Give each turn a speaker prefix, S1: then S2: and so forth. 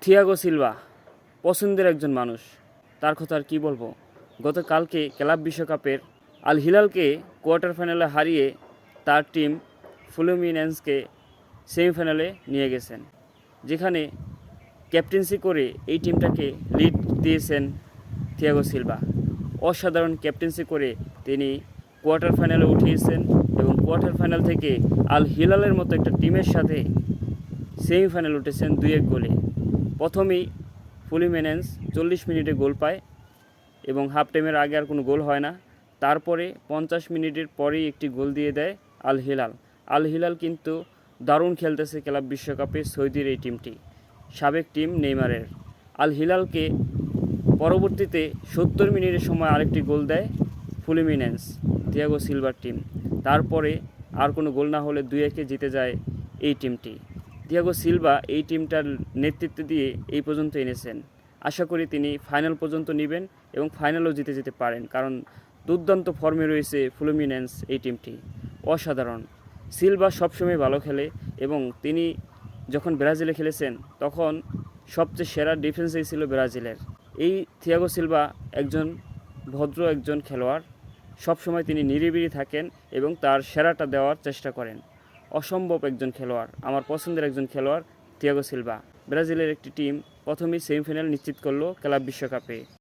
S1: Thiago Silva পছন্দের একজন মানুষ, তার কথা আর কী বলবো। গতকালকে ক্লাব বিশ্বকাপের আল হিলালকে কোয়ার্টার ফাইনালে হারিয়ে তার টিম ফ্লুমিনেন্সকে সেমিফাইনালে নিয়ে গেছেন, যেখানে ক্যাপ্টেন্সি করে এই টিমটাকে লিড দিয়েছেন থিয়াগো সিলভা। অসাধারণ ক্যাপ্টেন্সি করে তিনি কোয়ার্টার ফাইনালে উঠিয়েছেন এবং কোয়ার্টার ফাইনাল থেকে আল হিলালের মতো একটা টিমের সাথে সেমিফাইনাল উঠেছেন 2-1 গোলে। প্রথমেই ফ্লুমিনেন্স 40 মিনিটে গোল পায় এবং হাফ টাইমের আগে আর কোনো গোল হয় না। তারপরে 50 মিনিটের পরেই একটি গোল দিয়ে দেয় আল হিলাল। আল হিলাল কিন্তু দারুণ খেলতেছে ক্লাব বিশ্বকাপে সৌদির এই টিমটি, সাবেক টিম নেইমারের। আল হিলালকে পরবর্তীতে 70 মিনিটের সময় আরেকটি গোল দেয় ফ্লুমিনেন্স, থিয়াগো সিলভার টিম। তারপরে আর কোনো গোল না হলে 2-1 জিতে যায় এই টিমটি। থিয়াগো সিলভা এই টিমটার নেতৃত্ব দিয়ে এই পর্যন্ত এনেছেন। আশা করি তিনি ফাইনাল পর্যন্ত নেবেন এবং ফাইনালও জিতে যেতে পারেন, কারণ দুর্দান্ত ফর্মে রয়েছে ফ্লুমিনেন্স এই টিমটি, অসাধারণ। সিলভা সবসময় ভালো খেলে এবং তিনি যখন ব্রাজিলে খেলেছেন তখন সবচেয়ে সেরা ডিফেন্সই ছিল ব্রাজিলের। এই থিয়াগো সিলভা একজন ভদ্র একজন খেলোয়াড়, সবসময় তিনি নিরিবিলি থাকেন এবং তার সেরাটা দেওয়ার চেষ্টা করেন। অসম্ভব একজন খেলোয়াড়, আমার পছন্দের একজন খেলোয়াড় থিয়াগো সিলভা। ব্রাজিলের একটি টিম প্রথমেই সেমিফাইনাল নিশ্চিত করলো ক্লাব বিশ্বকাপে।